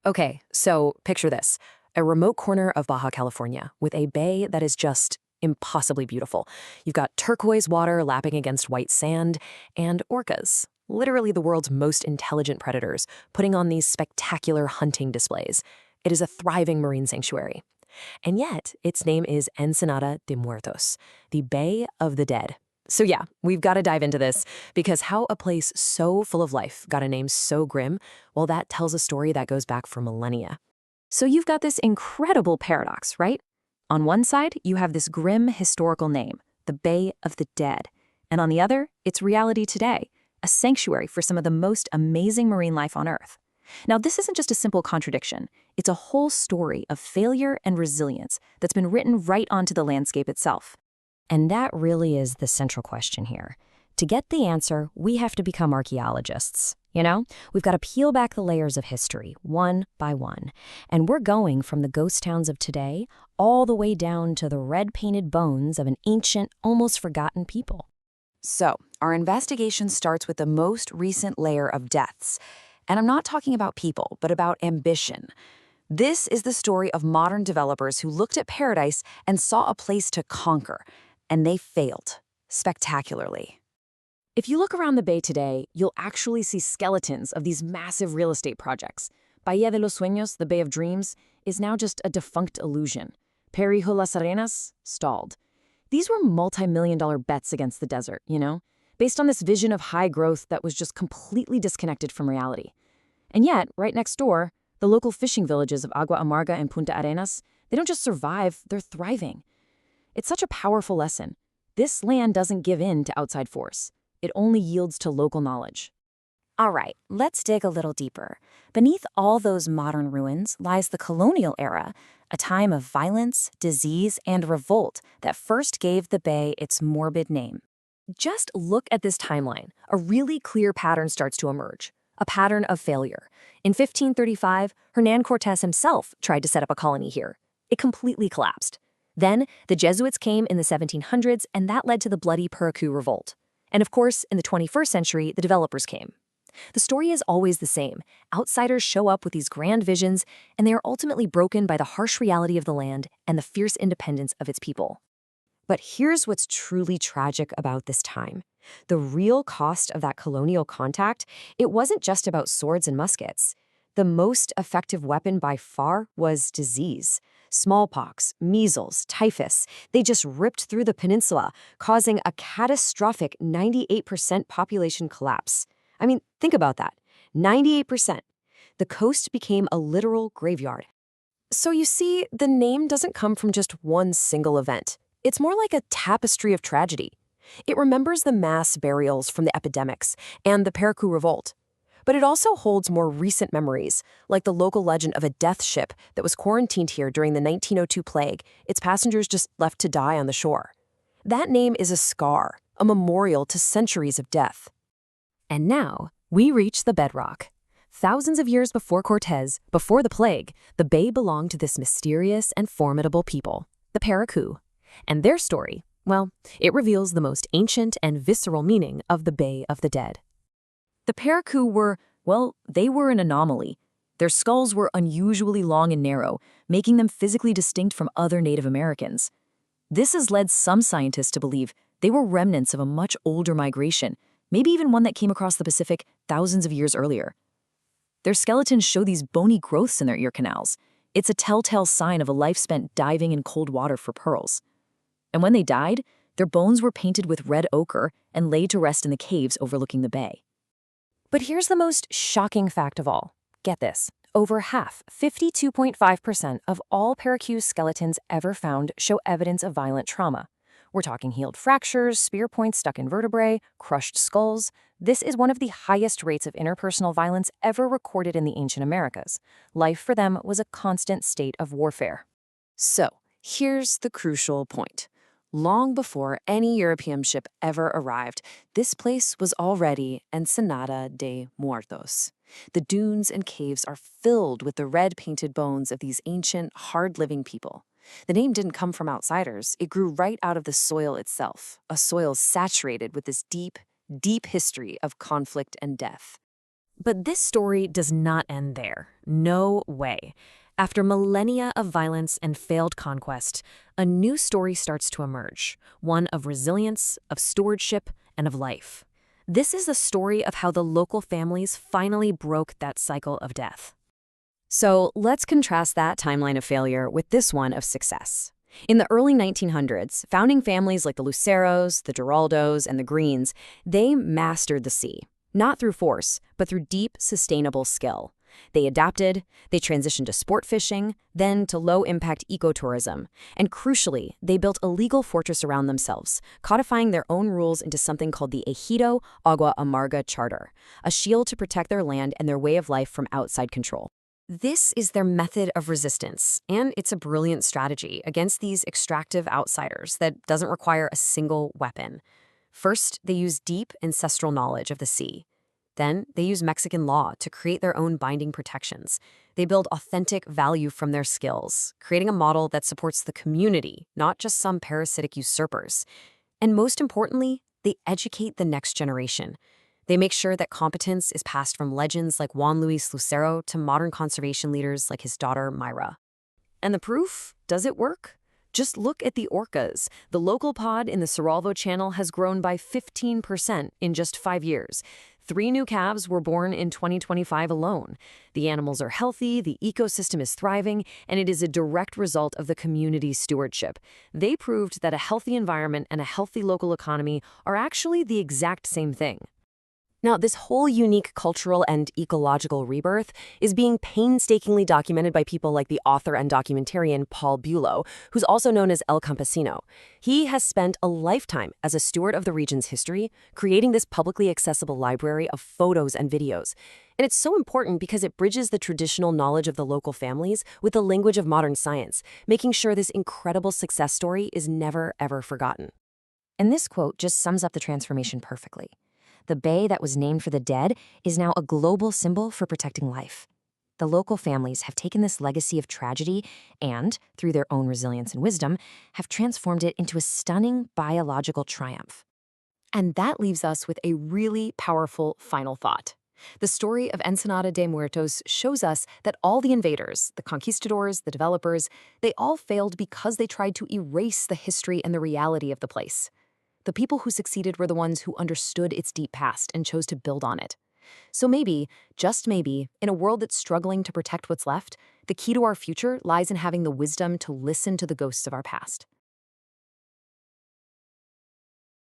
Okay, so picture this. A remote corner of Baja California with a bay that is just impossibly beautiful. You've got turquoise water lapping against white sand, and orcas, literally the world's most intelligent predators, putting on these spectacular hunting displays. It is a thriving marine sanctuary. And yet, its name is Ensenada de Muertos, the Bay of the Dead. So yeah, we've got to dive into this, because how a place so full of life got a name so grim, well, that tells a story that goes back for millennia. So you've got this incredible paradox, right? On one side, you have this grim historical name, the Bay of the Dead. And on the other, it's reality today, a sanctuary for some of the most amazing marine life on Earth. Now, this isn't just a simple contradiction. It's a whole story of failure and resilience that's been written right onto the landscape itself. And that really is the central question here. To get the answer, we have to become archaeologists. We've got to peel back the layers of history, one by one. And we're going from the ghost towns of today all the way down to the red-painted bones of an ancient, almost forgotten people. So, our investigation starts with the most recent layer of deaths. And I'm not talking about people, but about ambition. This is the story of modern developers who looked at paradise and saw a place to conquer. And they failed, spectacularly. If you look around the bay today, you'll actually see skeletons of these massive real estate projects. Bahía de los Sueños, the Bay of Dreams, is now just a defunct illusion. Perijo Las Arenas, stalled. These were multi-million-dollar bets against the desert, based on this vision of high growth that was just completely disconnected from reality. And yet, right next door, the local fishing villages of Agua Amarga and Punta Arenas, they don't just survive, they're thriving. It's such a powerful lesson. This land doesn't give in to outside force. It only yields to local knowledge. All right, let's dig a little deeper. Beneath all those modern ruins lies the colonial era, a time of violence, disease, and revolt that first gave the bay its morbid name. Just look at this timeline. A really clear pattern starts to emerge. A pattern of failure. In 1535, Hernán Cortés himself tried to set up a colony here. It completely collapsed. Then, the Jesuits came in the 1700s, and that led to the bloody Paracu Revolt. And of course, in the 21st century, the developers came. The story is always the same. Outsiders show up with these grand visions, and they are ultimately broken by the harsh reality of the land and the fierce independence of its people. But here's what's truly tragic about this time. The real cost of that colonial contact, it wasn't just about swords and muskets. The most effective weapon by far was disease. Smallpox, measles, typhus, they just ripped through the peninsula, causing a catastrophic 98% population collapse. I mean, think about that. 98%. The coast became a literal graveyard. So you see, the name doesn't come from just one single event. It's more like a tapestry of tragedy. It remembers the mass burials from the epidemics and the Paracu Revolt. But it also holds more recent memories, like the local legend of a death ship that was quarantined here during the 1902 plague. Its passengers just left to die on the shore. That name is a scar, a memorial to centuries of death. And now, we reach the bedrock. Thousands of years before Cortés, before the plague, the bay belonged to this mysterious and formidable people, the Paracu. And their story, well, it reveals the most ancient and visceral meaning of the Bay of the Dead. The Paracu were, well, they were an anomaly. Their skulls were unusually long and narrow, making them physically distinct from other Native Americans. This has led some scientists to believe they were remnants of a much older migration, maybe even one that came across the Pacific thousands of years earlier. Their skeletons show these bony growths in their ear canals. It's a telltale sign of a life spent diving in cold water for pearls. And when they died, their bones were painted with red ochre and laid to rest in the caves overlooking the bay. But here's the most shocking fact of all. Get this. Over half, 52.5% of all Paracu skeletons ever found show evidence of violent trauma. We're talking healed fractures, spear points stuck in vertebrae, crushed skulls. This is one of the highest rates of interpersonal violence ever recorded in the ancient Americas. Life for them was a constant state of warfare. So, here's the crucial point. Long before any European ship ever arrived, this place was already Ensenada de Muertos. The dunes and caves are filled with the red-painted bones of these ancient, hard-living people. The name didn't come from outsiders. It grew right out of the soil itself, a soil saturated with this deep, deep history of conflict and death. But this story does not end there. No way. After millennia of violence and failed conquest, a new story starts to emerge, one of resilience, of stewardship, and of life. This is the story of how the local families finally broke that cycle of death. So let's contrast that timeline of failure with this one of success. In the early 1900s, founding families like the Luceros, the Giraldos, and the Greens, they mastered the sea, not through force, but through deep, sustainable skill. They adapted, they transitioned to sport fishing, then to low-impact ecotourism, and crucially, they built a legal fortress around themselves, codifying their own rules into something called the Ejido Agua Amarga Charter, a shield to protect their land and their way of life from outside control. This is their method of resistance, and it's a brilliant strategy against these extractive outsiders that doesn't require a single weapon. First, they use deep ancestral knowledge of the sea. Then, they use Mexican law to create their own binding protections. They build authentic value from their skills, creating a model that supports the community, not just some parasitic usurpers. And most importantly, they educate the next generation. They make sure that competence is passed from legends like Juan Luis Lucero to modern conservation leaders like his daughter, Myra. And the proof? Does it work? Just look at the orcas. The local pod in the Cerralvo Channel has grown by 15% in just 5 years. 3 new calves were born in 2025 alone. The animals are healthy, the ecosystem is thriving, and it is a direct result of the community's stewardship. They proved that a healthy environment and a healthy local economy are actually the exact same thing. Now, this whole unique cultural and ecological rebirth is being painstakingly documented by people like the author and documentarian Paul Bulow, who's also known as El Campesino. He has spent a lifetime as a steward of the region's history, creating this publicly accessible library of photos and videos. And it's so important because it bridges the traditional knowledge of the local families with the language of modern science, making sure this incredible success story is never, ever forgotten. And this quote just sums up the transformation perfectly. The bay that was named for the dead is now a global symbol for protecting life. The local families have taken this legacy of tragedy and, through their own resilience and wisdom, have transformed it into a stunning biological triumph. And that leaves us with a really powerful final thought. The story of Ensenada de Muertos shows us that all the invaders, the conquistadors, the developers, they all failed because they tried to erase the history and the reality of the place. The people who succeeded were the ones who understood its deep past and chose to build on it. So maybe, just maybe, in a world that's struggling to protect what's left, the key to our future lies in having the wisdom to listen to the ghosts of our past.